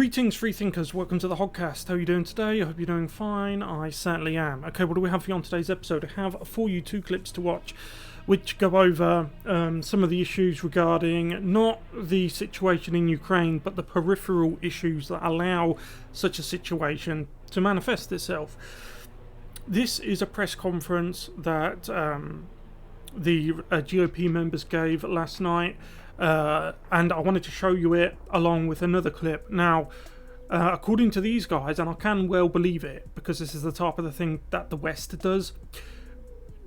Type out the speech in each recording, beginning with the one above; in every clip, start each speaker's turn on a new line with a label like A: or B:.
A: Greetings, free thinkers. Welcome to the Hoggcast. How are you doing today? I hope you're doing fine. I certainly am. Okay, what do we have for you on today's episode? I have for you 2 clips to watch, which go over some of the issues regarding not the situation in Ukraine, but the peripheral issues that allow such a situation to manifest itself. This is a press conference that the GOP members gave last night. And I wanted to show you it along with another clip. Now, according to these guys, and I can well believe it because this is the type of the thing that the West does,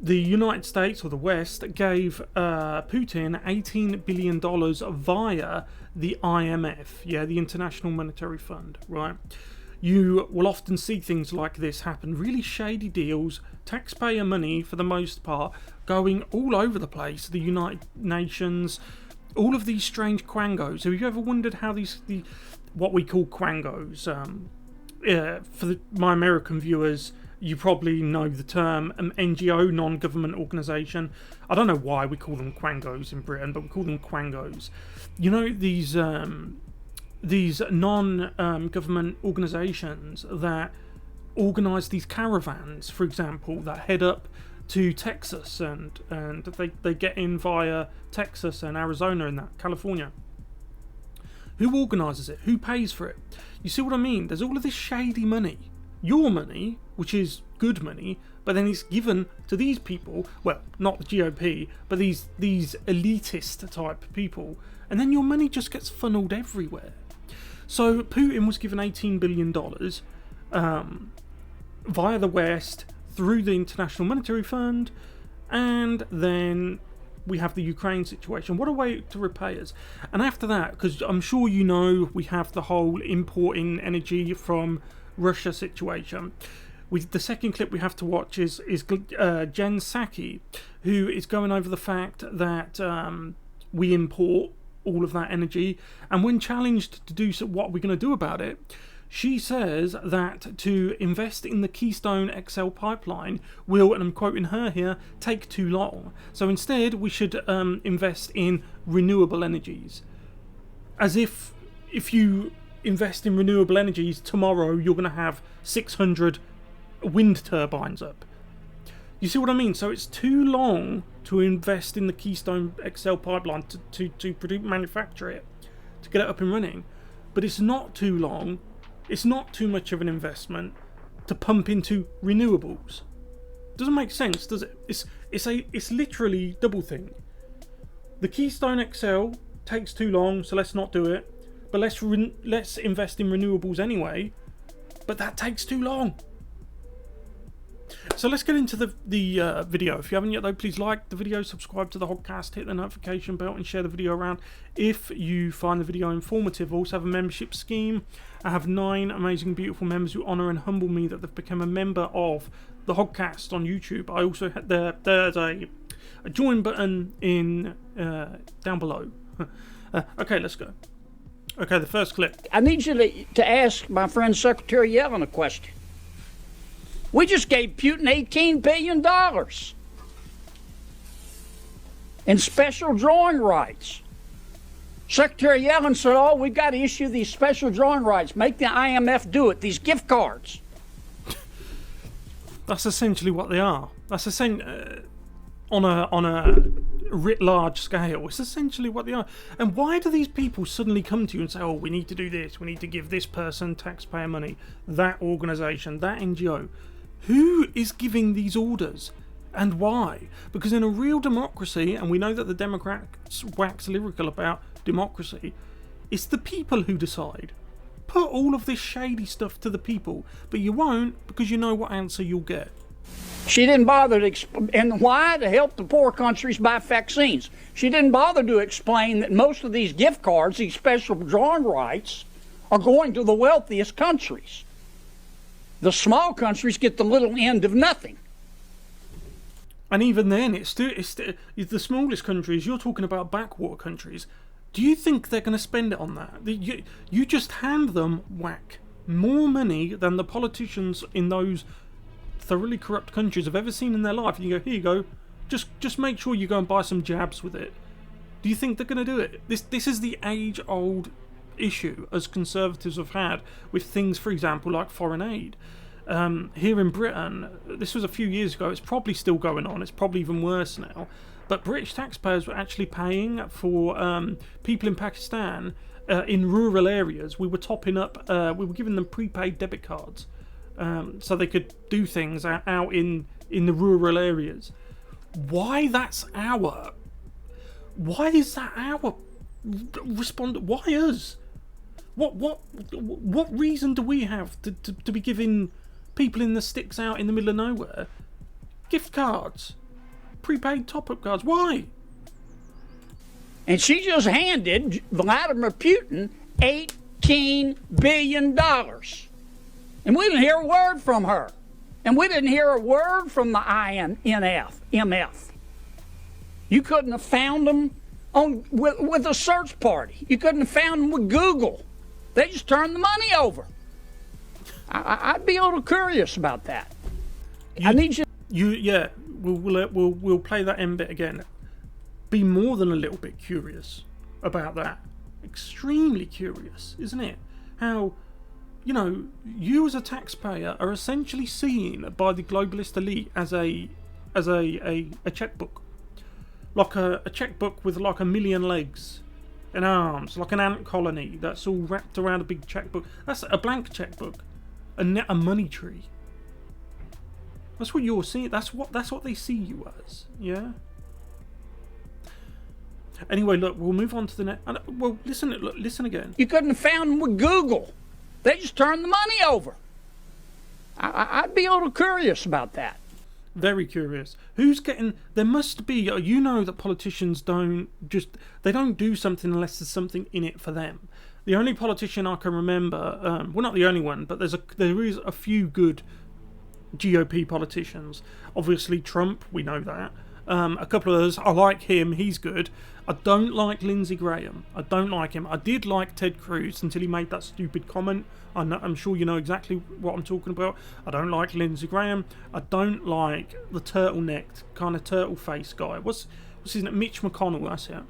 A: the United States or the West gave Putin $18 billion via the IMF, the International Monetary Fund, right? You will often see things like this happen, really shady deals, taxpayer money for the most part, going all over the place, the United Nations, all of these strange quangos. Have you ever wondered how what we call quangos? For my American viewers, you probably know the term NGO, non-government organisation. I don't know why we call them quangos in Britain, but we call them quangos. You know, these non-government organisations that organise these caravans, for example, that head up to Texas and they get in via Texas and Arizona and that, California. Who organises it? Who pays for it? You see what I mean? There's all of this shady money. Your money, which is good money, but then it's given to these people, well, not the GOP, but these elitist type people, and then your money just gets funneled everywhere. So Putin was given $18 billion via the West, through the International Monetary Fund, and then we have the Ukraine situation. What a way to repay us. And after that, because I'm sure you know, we have the whole importing energy from Russia situation. The second clip we have to watch is Jen Psaki, who is going over the fact that we import all of that energy, and when challenged to do so, what are we going to do about it? She says that to invest in the Keystone XL pipeline will, and I'm quoting her here, take too long. So instead, we should invest in renewable energies. As if you invest in renewable energies, tomorrow you're going to have 600 wind turbines up. You see what I mean? So it's too long to invest in the Keystone XL pipeline to manufacture it, to get it up and running. But it's not too long. It's not too much of an investment to pump into renewables. Doesn't make sense, does it? It's literally double think. The Keystone XL takes too long, so let's not do it. But let's invest in renewables anyway. But that takes too long. So let's get into the video. If you haven't yet though, please like the video, subscribe to the Hoggcast, hit the notification bell and share the video around if you find the video informative. I also have a membership scheme. I have 9 amazing, beautiful members who honour and humble me that they've become a member of the Hoggcast on YouTube. I also had there's a join button in down below. Okay, let's go. Okay, the first clip.
B: I need you to ask my friend Secretary Yellen a question. We just gave Putin $18 billion in special drawing rights. Secretary Yellen said, oh, we've got to issue these special drawing rights. Make the IMF do it, these gift cards.
A: That's essentially what they are. That's essentially, on a writ large scale, it's essentially what they are. And why do these people suddenly come to you and say, oh, we need to do this, we need to give this person taxpayer money, that organisation, that NGO? Who is giving these orders and why? Because in a real democracy, and we know that the Democrats wax lyrical about democracy, it's the people who decide. Put all of this shady stuff to the people, but you won't because you know what answer you'll get.
B: She didn't bother to and why? To help the poor countries buy vaccines. She didn't bother to explain that most of these gift cards, these special drawing rights, are going to the wealthiest countries. The small countries get the little end of nothing.
A: And even then, it's the smallest countries. You're talking about backwater countries. Do you think they're going to spend it on that? You just hand them more money than the politicians in those thoroughly corrupt countries have ever seen in their life. And you go, here you go. Just make sure you go and buy some jabs with it. Do you think they're going to do it? This is the age-old issue as Conservatives have had with things, for example, like foreign aid. Here in Britain, this was a few years ago, it's probably still going on, it's probably even worse now, but British taxpayers were actually paying for people in Pakistan in rural areas. We were topping up, we were giving them prepaid debit cards so they could do things out in the rural areas. Why is that our why us? What reason do we have to be giving people in the sticks out in the middle of nowhere gift cards, prepaid top-up cards? Why?
B: And she just handed Vladimir Putin $18 billion. And we didn't hear a word from her. And we didn't hear a word from the IMF. You couldn't have found them with a search party. You couldn't have found them with Google. They just turned the money over. I'd be a little curious about that. I need you.
A: We'll play that end bit again. Be more than a little bit curious about that. Extremely curious, isn't it? How, you as a taxpayer are essentially seen by the globalist elite as a checkbook, like a checkbook with like a million legs and arms, like an ant colony that's all wrapped around a big checkbook. That's a blank checkbook, a money tree. That's what you're seeing. That's what they see you as. Yeah. Anyway, look, we'll move on to the next. Well, listen again.
B: You couldn't have found them with Google. They just turned the money over. I'd be a little curious about that.
A: Very curious. Who's getting... There must be... that politicians don't do something unless there's something in it for them. The only politician I can remember... well, not the only one, but there is a few good GOP politicians. Obviously, Trump, we know that. A couple of others. I like him. He's good. I don't like Lindsey Graham. I don't like him. I did like Ted Cruz until he made that stupid comment. I'm sure you know exactly what I'm talking about. I don't like Lindsey Graham. I don't like the turtlenecked kind of turtle face guy. What's his name? Mitch McConnell. That's it.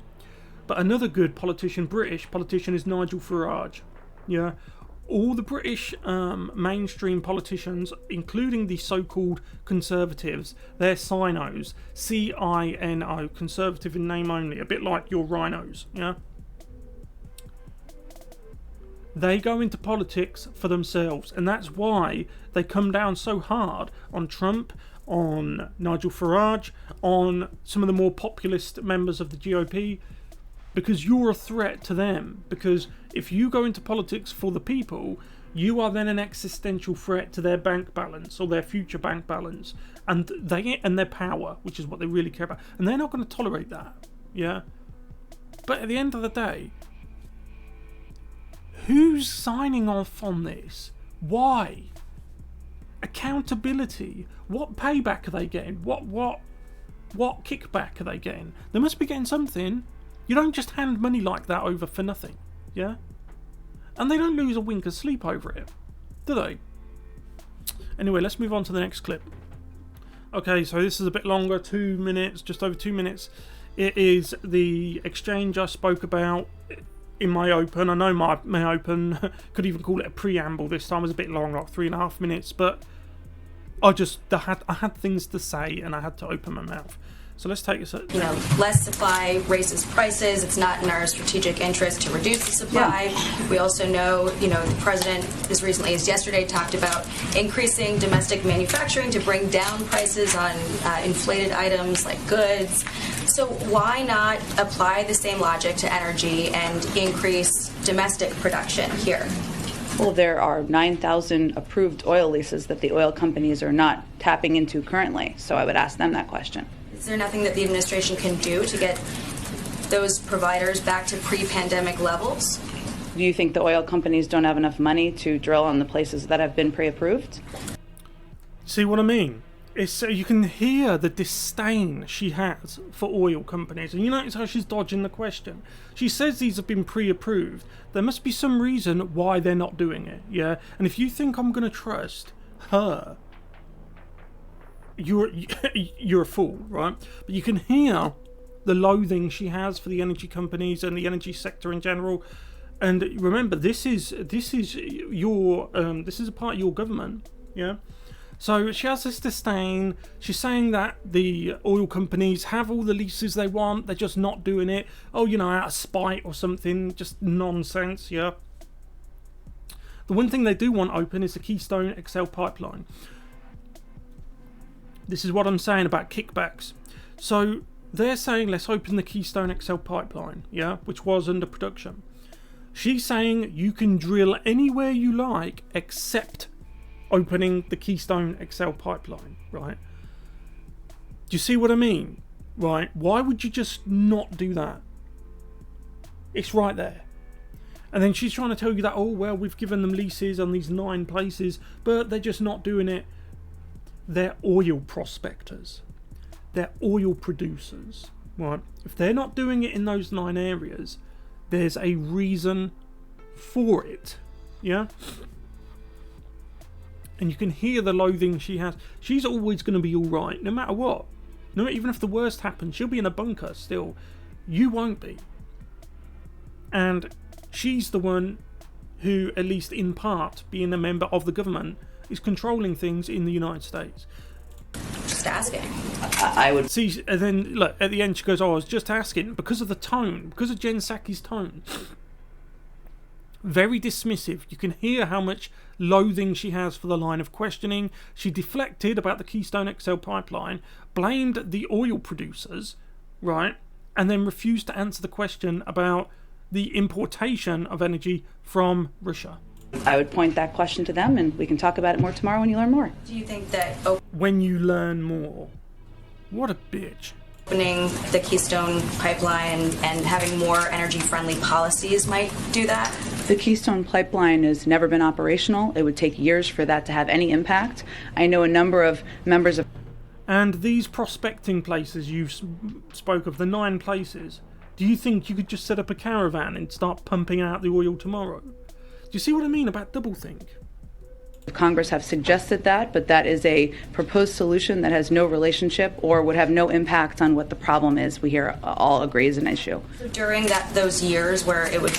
A: But another good politician, British politician, is Nigel Farage. Yeah. All the British mainstream politicians, including the so-called Conservatives, they're sinos. C-I-N-O, Conservative in name only, a bit like your rhinos, yeah? They go into politics for themselves, and that's why they come down so hard on Trump, on Nigel Farage, on some of the more populist members of the GOP, because you're a threat to them. Because if you go into politics for the people, you are then an existential threat to their bank balance or their future bank balance and their power, which is what they really care about. And they're not going to tolerate that. Yeah. But at the end of the day, who's signing off on this? Why? Accountability. What payback are they getting? What kickback are they getting? They must be getting something. You don't just hand money like that over for nothing, yeah? And they don't lose a wink of sleep over it, do they? Anyway, let's move on to the next clip. Okay, so this is a bit longer, 2 minutes, just over 2 minutes. It is the exchange I spoke about in my open. I know my open, could even call it a preamble this time. It was a bit long, like 3.5 minutes, but I had things to say and I had to open my mouth. So let's take this.
C: Less supply raises prices. It's not in our strategic interest to reduce the supply. Yeah. We also know, the president as recently as yesterday talked about increasing domestic manufacturing to bring down prices on inflated items like goods. So why not apply the same logic to energy and increase domestic production here?
D: Well, there are 9,000 approved oil leases that the oil companies are not tapping into currently. So I would ask them that question.
C: Is there nothing that the administration can do to get those providers back to pre-pandemic levels?
D: Do you think the oil companies don't have enough money to drill on the places that have been pre-approved?
A: See what I mean? It's you can hear the disdain she has for oil companies, and you notice how she's dodging the question. She says these have been pre-approved. There must be some reason why they're not doing it, yeah? And if you think I'm going to trust her, you're a fool, right? But you can hear the loathing she has for the energy companies and the energy sector in general. And remember, this is your this is a part of your government, yeah. So she has this disdain. She's saying that the oil companies have all the leases they want. They're just not doing it. Oh, out of spite or something. Just nonsense, yeah. The one thing they do want open is the Keystone XL pipeline. This is what I'm saying about kickbacks. So they're saying let's open the Keystone XL pipeline, yeah, which was under production. She's saying you can drill anywhere you like except opening the Keystone XL pipeline, right? Do you see what I mean? Right? Why would you just not do that? It's right there. And then she's trying to tell you that, oh, well, we've given them leases on these 9 places, but they're just not doing it. They're oil prospectors. They're oil producers, right? If they're not doing it in those 9 areas, there's a reason for it, yeah? And you can hear the loathing she has. She's always going to be all right, no matter what. No, even if the worst happens, she'll be in a bunker still. You won't be. And she's the one who, at least in part, being a member of the government, is controlling things in the United States.
C: Just asking.
D: I would
A: see, and then look at the end. She goes, "Oh, I was just asking because of the tone, because of Jen Psaki's tone." Very dismissive. You can hear how much loathing she has for the line of questioning. She deflected about the Keystone XL pipeline, blamed the oil producers, right, and then refused to answer the question about the importation of energy from Russia.
D: I would point that question to them, and we can talk about it more tomorrow when you learn more.
C: Do you think that
A: when you learn more? What a bitch.
C: Opening the Keystone pipeline and having more energy-friendly policies might do that?
D: The Keystone pipeline has never been operational. It would take years for that to have any impact. I know a number of members of...
A: And these prospecting places you spoke of, the 9 places, do you think you could just set up a caravan and start pumping out the oil tomorrow? Do you see what I mean about doublethink?
D: Congress have suggested that, but that is a proposed solution that has no relationship or would have no impact on what the problem is. We here all agree is an issue.
C: So during those years where it would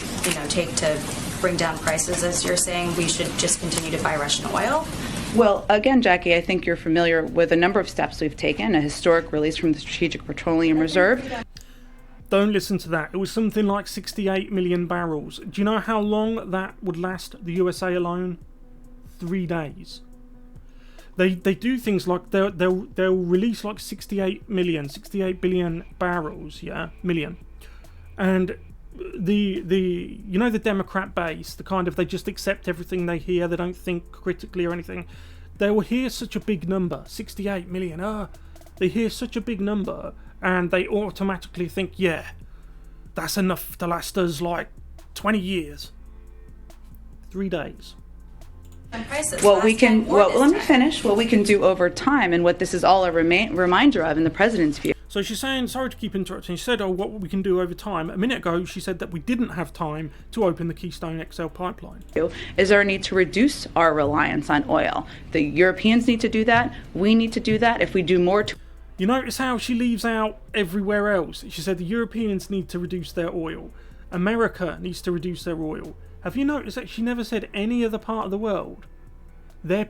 C: take to bring down prices, as you're saying, we should just continue to buy Russian oil?
D: Well, again, Jackie, I think you're familiar with a number of steps we've taken, a historic release from the Strategic Petroleum Reserve.
A: Don't listen to that. It was something like 68 million barrels. Do you know how long that would last the USA alone? 3 days. They do things like they'll release like 68 billion barrels, yeah, million. And the Democrat base, the kind of, they just accept everything they hear, they don't think critically or anything. They will hear such a big number, 68 million. They hear such a big number and they automatically think, yeah, that's enough to last us like 20 years. 3 days.
D: Let me finish. What we can do over time, and what this is all a reminder of in the president's view.
A: So she's saying, sorry to keep interrupting, she said, what we can do over time. A minute ago, she said that we didn't have time to open the Keystone XL pipeline.
D: Is there a need to reduce our reliance on oil? The Europeans need to do that. We need to do that. If we do more to...
A: You notice how she leaves out everywhere else. She said the Europeans need to reduce their oil. America needs to reduce their oil. Have you noticed that she never said any other part of the world? They're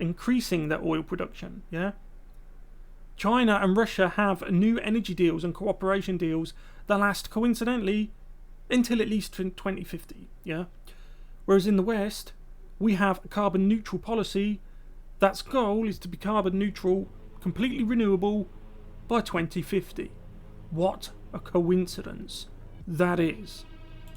A: increasing their oil production, yeah? China and Russia have new energy deals and cooperation deals that last, coincidentally, until at least 2050, yeah? Whereas in the West, we have a carbon neutral policy that's goal is to be carbon neutral, completely renewable by 2050. What a coincidence that is.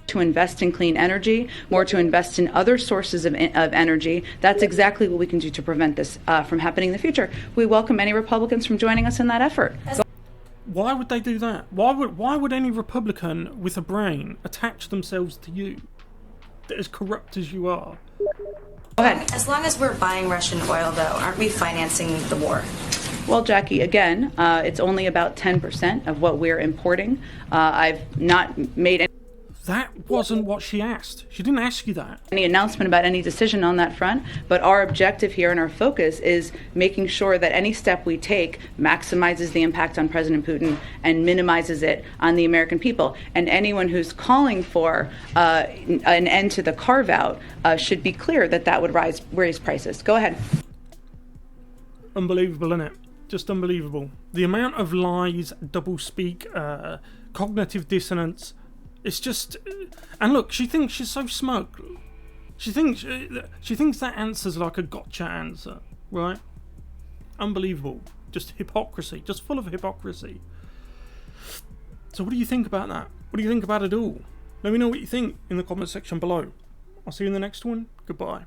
D: To invest in clean energy, more to invest in other sources of energy. That's exactly what we can do to prevent this from happening in the future. We welcome any Republicans from joining us in that effort.
A: Why would they do that? Why would any Republican with a brain attach themselves to you, as corrupt as you are?
D: Go ahead.
C: As long as we're buying Russian oil, though, aren't we financing the war?
D: Well, Jackie, again, it's only about 10% of what we're importing. I've not made any...
A: That wasn't what she asked. She didn't ask you that.
D: Any announcement about any decision on that front, but our objective here and our focus is making sure that any step we take maximizes the impact on President Putin and minimizes it on the American people. And anyone who's calling for an end to the carve-out should be clear that that would raise prices. Go ahead.
A: Unbelievable, isn't it? Just unbelievable. The amount of lies, doublespeak, cognitive dissonance. It's just, and look, she thinks she's so smug. She thinks that answer's like a gotcha answer, right? Unbelievable. Just hypocrisy, just full of hypocrisy. So what do you think about that? What do you think about it all? Let me know what you think in the comment section below. I'll see you in the next one. Goodbye.